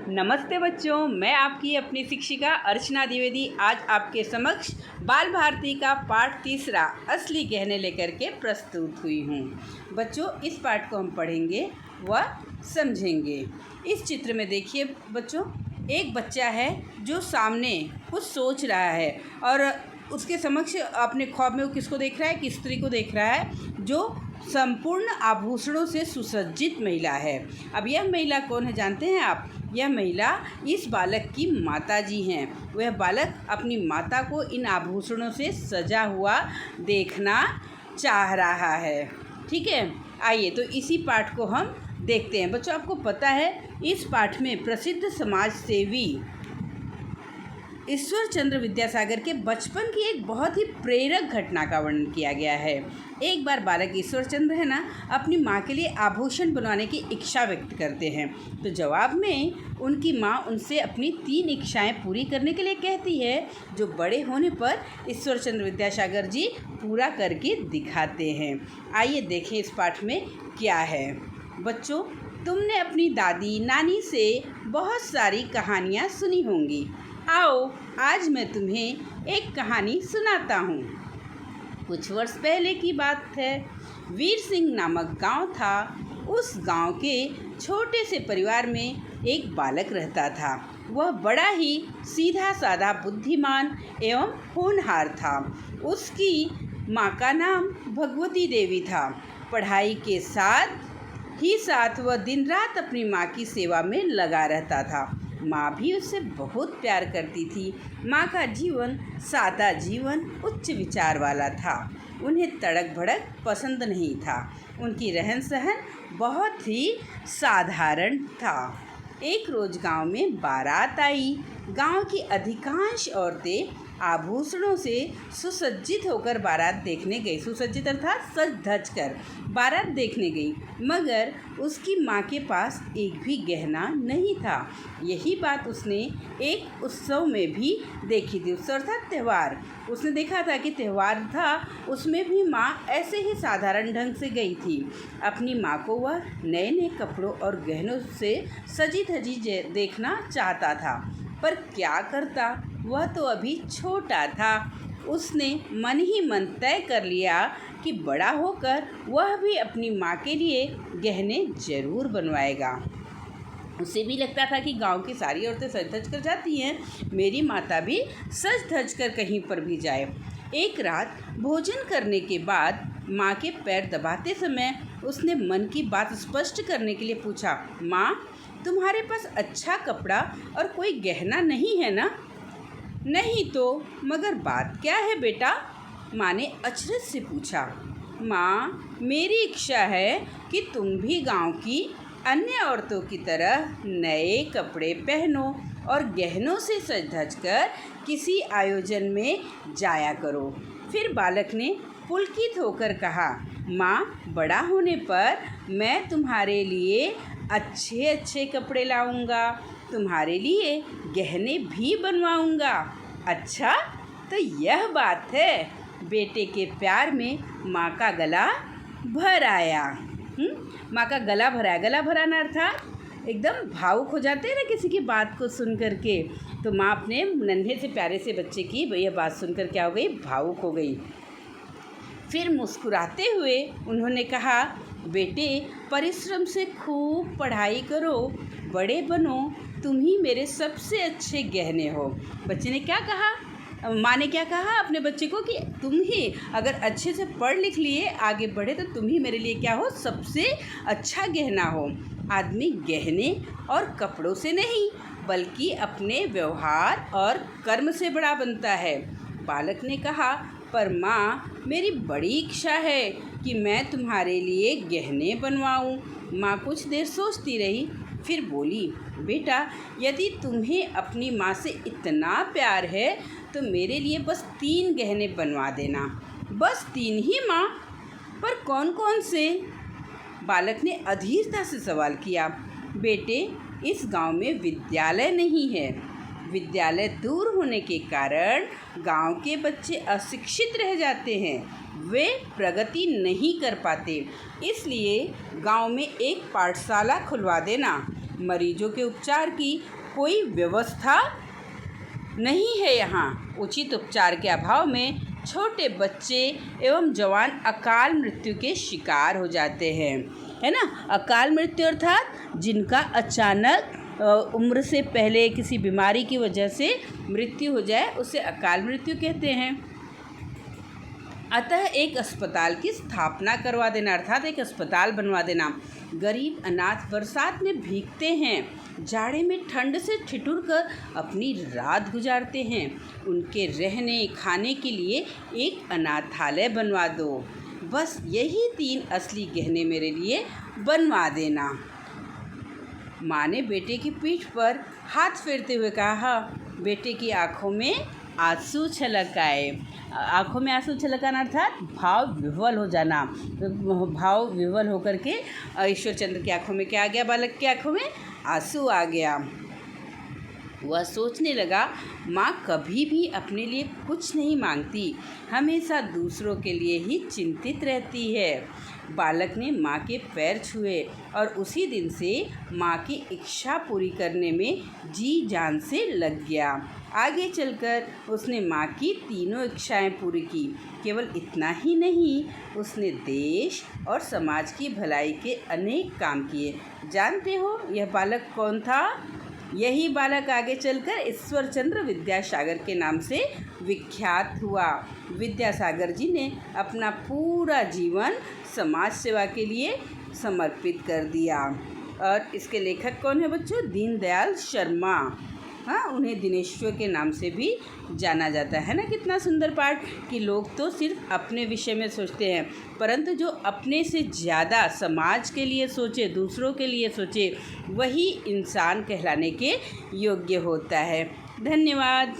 नमस्ते बच्चों, मैं आपकी अपनी शिक्षिका अर्चना द्विवेदी आज आपके समक्ष बाल भारती का पाठ तीसरा असली गहने लेकर के प्रस्तुत हुई हूँ। बच्चों, इस पाठ को हम पढ़ेंगे व समझेंगे। इस चित्र में देखिए बच्चों, एक बच्चा है जो सामने कुछ सोच रहा है और उसके समक्ष अपने ख्वाब में वो किसको देख रहा है? एक स्त्री को देख रहा है जो संपूर्ण आभूषणों से सुसज्जित महिला है। अब यह महिला कौन है जानते हैं आप? यह महिला इस बालक की माता जी हैं। वह बालक अपनी माता को इन आभूषणों से सजा हुआ देखना चाह रहा है। ठीक है, आइए तो इसी पाठ को हम देखते हैं। बच्चों, आपको पता है इस पाठ में प्रसिद्ध समाज सेवी ईश्वर चंद्र विद्यासागर के बचपन की एक बहुत ही प्रेरक घटना का वर्णन किया गया है। एक बार बालक ईश्वर चंद्र है ना, अपनी माँ के लिए आभूषण बनवाने की इच्छा व्यक्त करते हैं। तो जवाब में उनकी माँ उनसे अपनी 3 इच्छाएं पूरी करने के लिए कहती है, जो बड़े होने पर ईश्वर चंद्र विद्यासागर जी पूरा करके दिखाते हैं। आइए देखें इस पाठ में क्या है। बच्चों, तुमने अपनी दादी नानी से बहुत सारी कहानियाँ सुनी होंगी। आओ, आज मैं तुम्हें एक कहानी सुनाता हूँ। कुछ वर्ष पहले की बात है। वीर सिंह नामक गांव था। उस गांव के छोटे से परिवार में एक बालक रहता था। वह बड़ा ही सीधा साधा, बुद्धिमान एवं होनहार था। उसकी माँ का नाम भगवती देवी था। पढ़ाई के साथ वह दिन रात अपनी माँ की सेवा में लगा रहता था। माँ भी उससे बहुत प्यार करती थी। माँ का जीवन सादा जीवन, उच्च विचार वाला था। उन्हें तड़क भड़क पसंद नहीं था। उनकी रहन सहन बहुत ही साधारण था। एक रोज़ गांव में बारात आई। गांव की अधिकांश औरतें आभूषणों से सुसज्जित होकर बारात देखने गई। सुसज्जित अर्थात सज धज कर बारात देखने गई, मगर उसकी माँ के पास एक भी गहना नहीं था। यही बात उसने एक उत्सव में भी देखी थी। उत्सव अर्थात त्यौहार। उसने देखा था कि त्यौहार था, उसमें भी माँ ऐसे ही साधारण ढंग से गई थी। अपनी माँ को वह नए नए कपड़ों और गहनों से सजी धजी देखना चाहता था, पर क्या करता, वह तो अभी छोटा था। उसने मन ही मन तय कर लिया कि बड़ा होकर वह भी अपनी माँ के लिए गहने जरूर बनवाएगा। उसे भी लगता था कि गांव की सारी औरतें सज धज कर जाती हैं, मेरी माता भी सज धज कर कहीं पर भी जाए। एक रात भोजन करने के बाद माँ के पैर दबाते समय उसने मन की बात स्पष्ट करने के लिए पूछा, माँ, तुम्हारे पास अच्छा कपड़ा और कोई गहना नहीं है ना? नहीं तो, मगर बात क्या है बेटा? माँ ने अचरज से पूछा। माँ, मेरी इच्छा है कि तुम भी गांव की अन्य औरतों की तरह नए कपड़े पहनो और गहनों से सज धज कर किसी आयोजन में जाया करो। फिर बालक ने पुलकित होकर कहा, माँ, बड़ा होने पर मैं तुम्हारे लिए अच्छे अच्छे कपड़े लाऊंगा, तुम्हारे लिए गहने भी बनवाऊंगा। अच्छा, तो यह बात है। बेटे के प्यार में माँ का गला भर आया। माँ का गला भरा। गला भराना अर्थात एकदम भावुक हो जाते हैं ना किसी की बात को सुन करके। तो माँ अपने नन्हे से प्यारे से बच्चे की यह बात सुनकर क्या हो गई? भावुक हो गई। फिर मुस्कुराते हुए उन्होंने कहा, बेटे, परिश्रम से खूब पढ़ाई करो, बड़े बनो, तुम ही मेरे सबसे अच्छे गहने हो। बच्चे ने क्या कहा? माँ ने क्या कहा अपने बच्चे को कि तुम ही अगर अच्छे से पढ़ लिख लिए, आगे बढ़े, तो तुम ही मेरे लिए क्या हो? सबसे अच्छा गहना हो। आदमी गहने और कपड़ों से नहीं, बल्कि अपने व्यवहार और कर्म से बड़ा बनता है। बालक ने कहा, पर माँ, मेरी बड़ी इच्छा है कि मैं तुम्हारे लिए गहने बनवाऊँ। माँ कुछ देर सोचती रही, फिर बोली, बेटा, यदि तुम्हें अपनी माँ से इतना प्यार है तो मेरे लिए बस 3 गहने बनवा देना। बस 3 ही माँ? पर कौन कौन से? बालक ने अधीरता से सवाल किया। बेटे, इस गांव में विद्यालय नहीं है। विद्यालय दूर होने के कारण गांव के बच्चे अशिक्षित रह जाते हैं, वे प्रगति नहीं कर पाते। इसलिए गांव में एक पाठशाला खुलवा देना। मरीजों के उपचार की कोई व्यवस्था नहीं है यहाँ। उचित उपचार के अभाव में छोटे बच्चे एवं जवान अकाल मृत्यु के शिकार हो जाते हैं, है ना। अकाल मृत्यु अर्थात जिनका अचानक उम्र से पहले किसी बीमारी की वजह से मृत्यु हो जाए, उसे अकाल मृत्यु कहते हैं। अतः एक अस्पताल की स्थापना करवा देना अर्थात एक अस्पताल बनवा देना। गरीब अनाथ बरसात में भीगते हैं, जाड़े में ठंड से ठिठुर कर अपनी रात गुजारते हैं। उनके रहने खाने के लिए एक अनाथालय बनवा दो। बस यही 3 असली गहने मेरे लिए बनवा देना। माँ ने बेटे की पीठ पर हाथ फेरते हुए कहा। बेटे की आंखों में आंसू छलक आए। आँखों में आंसू छलकाना अर्थात भाव विह्वल हो जाना। भाव विह्वल होकर के ईश्वरचंद्र की आंखों में क्या आ गया? बालक की आंखों में आंसू आ गया। वह सोचने लगा, माँ कभी भी अपने लिए कुछ नहीं मांगती, हमेशा दूसरों के लिए ही चिंतित रहती है। बालक ने माँ के पैर छुए और उसी दिन से माँ की इच्छा पूरी करने में जी जान से लग गया। आगे चलकर उसने माँ की तीनों इच्छाएं पूरी की। केवल इतना ही नहीं, उसने देश और समाज की भलाई के अनेक काम किए। जानते हो यह बालक कौन था? यही बालक आगे चलकर ईश्वरचंद्र विद्यासागर के नाम से विख्यात हुआ। विद्यासागर जी ने अपना पूरा जीवन समाज सेवा के लिए समर्पित कर दिया। और इसके लेखक कौन है बच्चों? दीनदयाल शर्मा। हाँ, उन्हें दिनेश्वर के नाम से भी जाना जाता है ना। कितना सुंदर पाठ कि लोग तो सिर्फ अपने विषय में सोचते हैं, परंतु जो अपने से ज़्यादा समाज के लिए सोचे, दूसरों के लिए सोचे, वही इंसान कहलाने के योग्य होता है। धन्यवाद।